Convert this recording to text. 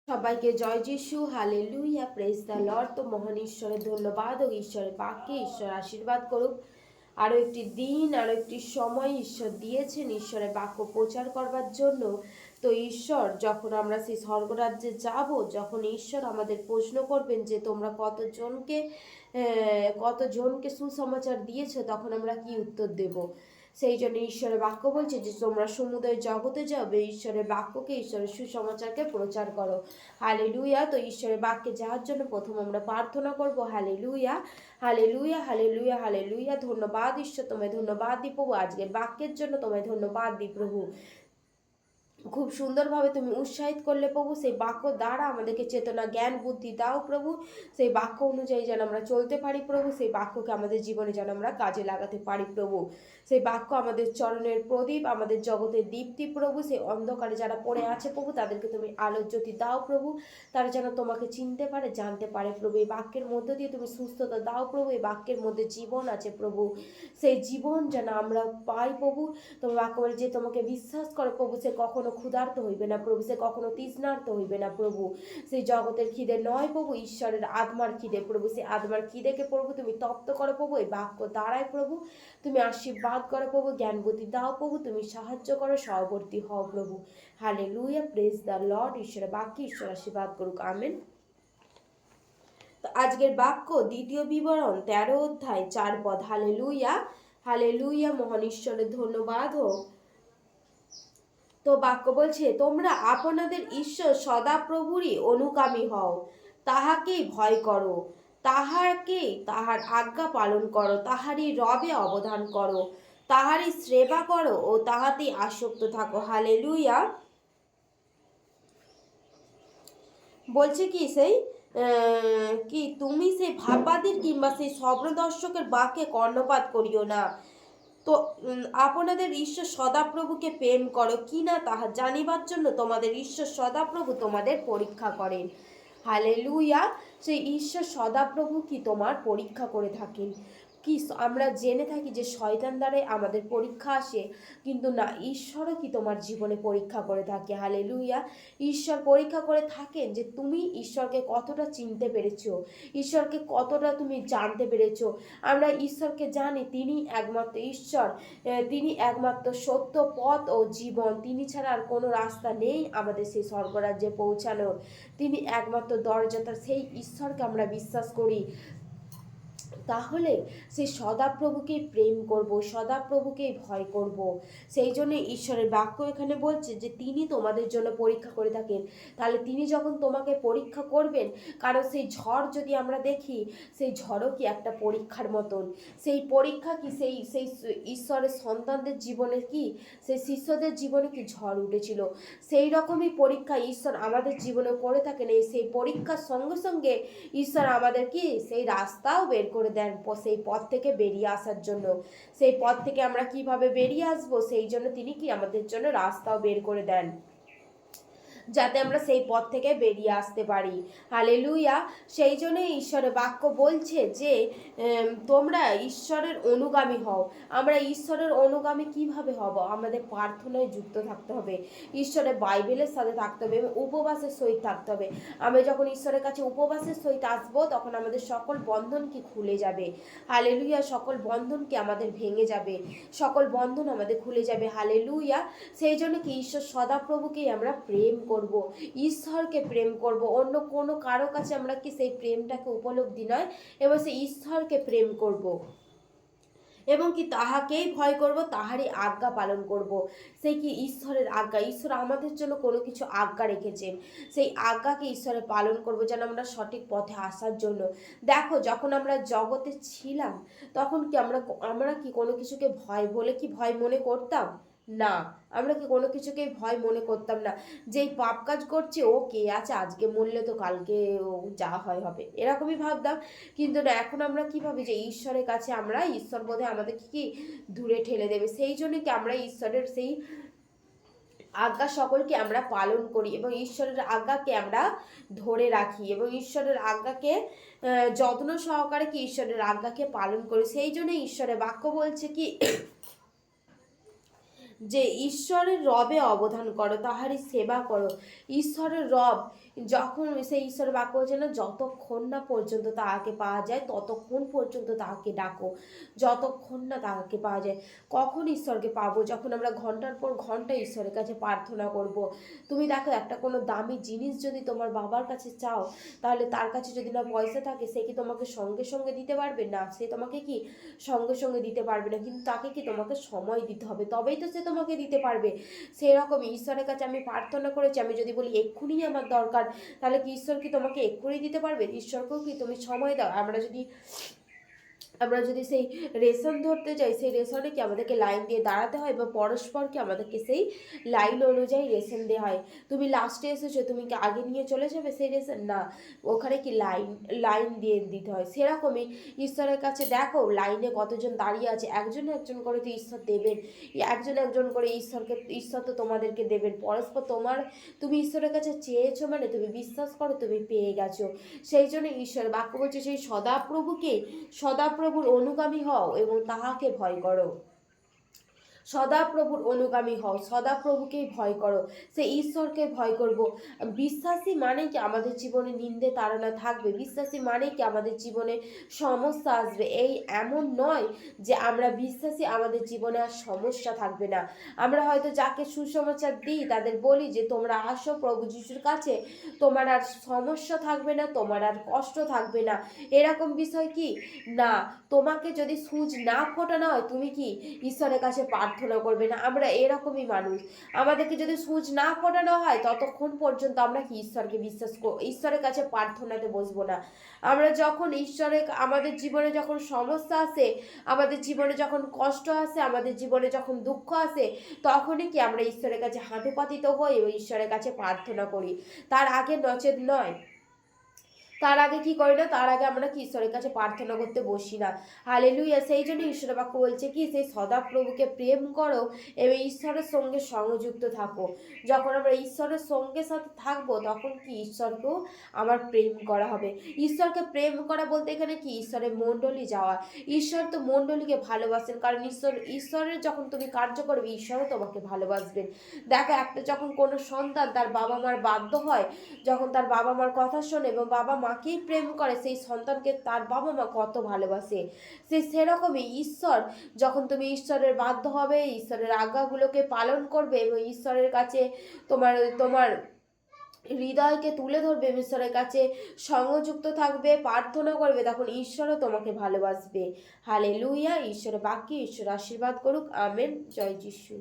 সবাইকে জয় যিশু, hallelujah, praise the Lord. তো মহান ঈশ্বরের ধন্যবাদ ও ঈশ্বরের বাক্যে ঈশ্বর আশীর্বাদ করুক। আরও একটি দিন, আরও একটি সময় ঈশ্বর দিয়েছেন ঈশ্বরের বাক্য প্রচার করবার জন্য। তো ঈশ্বর যখন আমরা সেই স্বর্গরাজ্যে যাব, যখন ঈশ্বর আমাদের প্রশ্ন করবেন যে তোমরা কতজনকে সুসমাচার দিয়েছো, তখন আমরা কি উত্তর দেব? সেই জন্য ঈশ্বরের বাক্য বলছে যে তোমরা সমুদয় জগতে যাবে, ঈশ্বরের বাক্যকে, ঈশ্বরের সুসমাচারকে প্রচার করো। হালেলুয়া। তো ঈশ্বরের বাক্যে যাওয়ার জন্য প্রথম আমরা প্রার্থনা করব। Hallelujah, hallelujah, hallelujah, hallelujah. ধন্যবাদ ঈশ্বর, তোমায় ধন্যবাদ দিই প্রভু, আজকের বাক্যের জন্য তোমায় ধন্যবাদ দিই প্রভু। খুব সুন্দরভাবে তুমি উৎসাহিত করলে প্রভু, সেই বাক্য দ্বারা আমাদেরকে চেতনা, জ্ঞান, বুদ্ধি দাও প্রভু। সেই বাক্য অনুযায়ী যেন আমরা চলতে পারি প্রভু, সেই বাক্যকে আমাদের জীবনে যেন আমরা কাজে লাগাতে পারি প্রভু। সেই বাক্য আমাদের চরণের প্রদীপ, আমাদের জগতের দীপ্তি প্রভু। সেই অন্ধকারে যারা পড়ে আছে প্রভু, তাদেরকে তুমি আলোর জ্যোতি দাও প্রভু, তারা যেন তোমাকে চিনতে পারে, জানতে পারে প্রভু। এই বাক্যের মধ্য দিয়ে তুমি সুস্থতা দাও প্রভু। এই বাক্যের মধ্যে জীবন আছে প্রভু, সেই জীবন যেন আমরা পাই প্রভু। তোমার বাক্য বলে যে তোমাকে বিশ্বাস করে প্রভু, সে কখনো ক্ষুধার্ত হইবে না প্রভু, সে কখনো তৃষ্ণার্ত হইবে না প্রভু। সেই জগতের খিদে নয় প্রভু, ঈশ্বরের আত্মার খিদে প্রভু। সেই আত্মার খিদেকে প্রভু তুমি তপ্ত করো প্রভু, এই বাক্য দ্বারাই প্রভু তুমি আশীর্বাদ করো প্রভু, জ্ঞান বুদ্ধি দাও প্রভু, তুমি সাহায্য করো, সহবর্তী হও প্রভু। Hallelujah, praise the lord. ঈশ্বরের বাক্যে ঈশ্বর আশীর্বাদ করুক, আমেন। তো আজকের বাক্য দ্বিতীয় বিবরণ 13 অধ্যায় 4 পদ। হালেলুয়া, হালেলুয়া, মহান ঈশ্বরের ধন্যবাদ হোক। তো বাক্য বলছে, তোমরা আপনাদের ঈশ্বর সদাপ্রভুরই অনুগামী হও, তাহাকেই ভয় করো, তাহার আজ্ঞা পালন করো, তাহারই রবে অবধান করো, তাহারই সেবা করো ও তাহাতেই আসক্ত থাকো। হালেলুয়া। বলছে কি সেই কি তুমি সেই ভাববাদীর কিংবা সেই স্বপ্নদর্শকের বাক্যে কর্ণপাত করিও না। তো আপনাদের ঈশ্বর সদাপ্রভুকে প্রেম করো কি না তাহা জানিবার জন্য তোমাদের ঈশ্বর সদাপ্রভু তোমাদের পরীক্ষা করেন। হালেলুয়া। সেই ঈশ্বর সদাপ্রভু কি তোমার পরীক্ষা করে থাকেন? কি আমরা জেনে থাকি যে শয়তান দ্বারাই আমাদের পরীক্ষা আসে, কিন্তু না, ঈশ্বরও কি তোমার জীবনে পরীক্ষা করে থাকে। হালেলুয়া। ঈশ্বর পরীক্ষা করে থাকেন যে তুমি ঈশ্বরকে কতটা চিনতে পেরেছো, ঈশ্বরকে কতটা তুমি জানতে পেরেছো। আমরা ঈশ্বরকে জানি, তিনি একমাত্র ঈশ্বর, তিনি একমাত্র সত্য, পথ ও জীবন, তিনি ছাড়া আর কোনো রাস্তা নেই আমাদের সেই স্বর্গরাজ্যে পৌঁছানোর। তিনি একমাত্র দরজা, সেই ঈশ্বরকে আমরা বিশ্বাস করি। তাহলে সেই সদাপ্রভুকেই প্রেম করব, সদাপ্রভুকেই ভয় করব। সেই জন্য ঈশ্বরের বাক্য এখানে বলছে যে তিনি তোমাদের জন্য পরীক্ষা করে থাকেন। তাহলে তিনি যখন তোমাকে পরীক্ষা করবেন, কারণ সেই ঝড় যদি আমরা দেখি, সেই ঝড়ও কি একটা পরীক্ষার মতন। সেই পরীক্ষা কি সেই সেই ঈশ্বরের সন্তানদের জীবনে কি, সেই শিষ্যদের জীবনে কি ঝড় উঠেছিল, সেই রকমই পরীক্ষা ঈশ্বর আমাদের জীবনে করে থাকেন। এই সেই পরীক্ষার সঙ্গে সঙ্গে ঈশ্বর আমাদের কি সেই রাস্তাও বের করে দেন, সেই পথ থেকে বেরিয়ে আসার জন্য। সেই পথ থেকে আমরা কিভাবে বেরিয়ে আসবো, সেই জন্য তিনি কি আমাদের জন্য রাস্তাও বের করে দেন, যাতে আমরা সেই পথ থেকে বেরিয়ে আসতে পারি। হালেলুয়া। সেই জন্যই ঈশ্বরের বাক্য বলছে যে তোমরা ঈশ্বরের অনুগামী হও। আমরা ঈশ্বরের অনুগামী কিভাবে হব? আমাদের প্রার্থনায় যুক্ত থাকতে হবে, ঈশ্বরের বাইবেলের সাথে থাকতে হবে এবং উপবাসের সহিত থাকতে হবে। আমরা যখন ঈশ্বরের কাছে উপবাসের সহিত আসবো, তখন আমাদের সকল বন্ধন কি খুলে যাবে। হালেলুয়া। সকল বন্ধন কি আমাদের ভেঙে যাবে, সকল বন্ধন আমাদের খুলে যাবে। হালেলুয়া। সেই জন্য কি ঈশ্বর সদাপ্রভুকেই আমরা প্রেম করব, ঈশ্বরকে প্রেম করব। অন্য কোনো কারো কাছে আমরা কি সেই প্রেমটাকে উপলব্ধি নয়, এবং সেই ঈশ্বরকে প্রেম করব এবং কি তাহাকেই ভয় করব, তাহারই আজ্ঞা পালন করব। সেই কি ঈশ্বরের আজ্ঞা, ঈশ্বর আমাদের জন্য কোনো কিছু আজ্ঞা রেখেছেন, সেই আজ্ঞাকে ঈশ্বরে পালন করব যেন আমরা সঠিক পথে আসার জন্য। দেখো, যখন আমরা জগতে ছিলাম, তখন কি আমরা কি কোনো কিছুকে ভয় বলে কি ভয় মনে করতাম? না, আমরা কি কোনো কিছুকে ভয় মনে করতাম না। যেই পাপ কাজ করছে, ও কে আছে, আজকে মরলে তো কালকে ও যা হয় হবে, এরকমই ভাবতাম। কিন্তু না, এখন আমরা কি ভাবি যে ঈশ্বরের কাছে আমরা, ঈশ্বর বোধে আমাদেরকে কি দূরে ঠেলে দেবে। সেই জন্য কি আমরা ঈশ্বরের সেই আজ্ঞা সকলকে আমরা পালন করি এবং ঈশ্বরের আজ্ঞাকে আমরা ধরে রাখি এবং ঈশ্বরের আজ্ঞাকে যত্ন সহকারে কি ঈশ্বরের আজ্ঞাকে পালন করি। সেই জন্য ঈশ্বরের বাক্য বলছে কি যে ঈশ্বরের রবে অবধান করো, তাহারই সেবা করো। ঈশ্বরের রব, যখন সেই ঈশ্বর বাক্য বলছে না, যতক্ষণ না পর্যন্ত তাহাকে পাওয়া যায় ততক্ষণ পর্যন্ত তাহাকে ডাকো, যতক্ষণ না তাহাকে পাওয়া যায়। কখন ঈশ্বরকে পাবো? যখন আমরা ঘন্টার পর ঘন্টা ঈশ্বরের কাছে প্রার্থনা করব। তুমি দেখো, একটা কোনো দামি জিনিস যদি তোমার বাবার কাছে চাও, তাহলে তার কাছে যদি না পয়সা থাকে, সে কি তোমাকে সঙ্গে সঙ্গে দিতে পারবে? না, সে তোমাকে কি সঙ্গে সঙ্গে দিতে পারবে না, কিন্তু তাকে কি তোমাকে সময় দিতে হবে, তবেই তো সে তোমাকে দিতে পারবে। সেরকমই ঈশ্বরের কাছে আমি প্রার্থনা করেছি, আমি যদি বলি এক্ষুনি আমার দরকার, তাহলে কি ঈশ্বর কি তোমাকে এক্ষুনি দিতে পারবে? ঈশ্বরকেও কি তুমি সময় দাও? আমরা যদি সেই রেশন ধরতে যাই, সেই রেশনে কি আমাদেরকে লাইন দিয়ে দাঁড়াতে হয়, বা পরস্পরকে আমাদেরকে সেই লাইন অনুযায়ী রেশন দেওয়া হয়? তুমি লাস্টে এসেছো, তুমি কি আগে নিয়ে চলে যাবে সেই রেশন? না, ওখানে কি লাইন লাইন দিয়ে দিতে হয়। সেরকমই ঈশ্বরের কাছে দেখো লাইনে কতজন দাঁড়িয়ে আছে, একজন একজন করে তো ঈশ্বর দেবেন, একজন একজন করে ঈশ্বর তো তোমাদেরকে দেবেন। পরস্পর তুমি ঈশ্বরের কাছে চেয়েছো মানে তুমি বিশ্বাস করো তুমি পেয়ে গেছো। সেই জন্য ঈশ্বর বাক্য বলছে, সেই সদাপ্রভুর অনুগামী হও এবং তাহাকে ভয় করো। সদাপ্রভুর অনুগামী হও, সদাপ্রভুকেই ভয় করো, সে ঈশ্বরকে ভয় করব। বিশ্বাসী মানে কি আমাদের জীবনে নিন্দে তাড়না থাকবে, বিশ্বাসী মানে কি আমাদের জীবনে সমস্যা আসবে। এমন নয় যে আমরা বিশ্বাসী আমাদের জীবনে আর সমস্যা থাকবে না। আমরা হয়তো যাকে সুসমাচার দিই তাদের বলি যে তোমরা আসো প্রভু যিশুর কাছে, তোমার আর সমস্যা থাকবে না, তোমার আর কষ্ট থাকবে না। এরকম বিষয় কি না, তোমাকে যদি সূচ না ফোটানো হয় তুমি কি ঈশ্বরের কাছে প্রার্থনা করবে না? আমরা এরকমই মানুষ। আমাদেরকে যদি সূচ না ফোটানো হয় ততক্ষণ পর্যন্ত আমরা কি ঈশ্বরের কাছে প্রার্থনাতে বসবো না। আমরা যখন আমাদের জীবনে যখন সমস্যা আসে, আমাদের জীবনে যখন কষ্ট আসে, আমাদের জীবনে যখন দুঃখ আসে, তখনই কি আমরা ঈশ্বরের কাছে হাঁটু পাতিত হই এবং ঈশ্বরের কাছে প্রার্থনা করি। তার আগে নচেত নয়। তার আগে কি করি না, তার আগে আমরা কি ঈশ্বরের কাছে প্রার্থনা করতে বসি না। হালেলুয়া। সেই জন্য ঈশ্বরের বাক্য বলছে কি, সেই সদাপ্রভুকে প্রেম করো এবং ঈশ্বরের সঙ্গে সংযুক্ত থাকো। যখন আমরা ঈশ্বরের সঙ্গে সাথে থাকবো তখন কি ঈশ্বরকেও আমার প্রেম করা হবে। ঈশ্বরকে প্রেম করা বলতে এখানে কি, ঈশ্বরের মণ্ডলী যাওয়া। ঈশ্বর তো মণ্ডলীকে ভালোবাসেন, কারণ ঈশ্বরের যখন তুমি কার্য করবে ঈশ্বরও তোমাকে ভালোবাসবেন। দেখো, একটা যখন কোনো সন্তান তার বাবা মার বাধ্য হয়, যখন তার বাবা মার কথা শোনে এবং বাবা মাকেই প্রেম করে, সেই সন্তানকে তার বাবা মা কত ভালোবাসে। সেরকমই ঈশ্বর, যখন তুমি ঈশ্বরের বাধ্য হবে, ঈশ্বরের আজ্ঞাগুলোকে পালন করবে এবং ঈশ্বরের কাছে তোমার তোমার হৃদয়কে তুলে ধরবে, ঈশ্বরের কাছে সংযুক্ত থাকবে, প্রার্থনা করবে, তখন ঈশ্বরও তোমাকে ভালোবাসবে। হালেলুয়া। ঈশ্বরের বাক্যে ঈশ্বর আশীর্বাদ করুক। আমেন। জয় যিশু।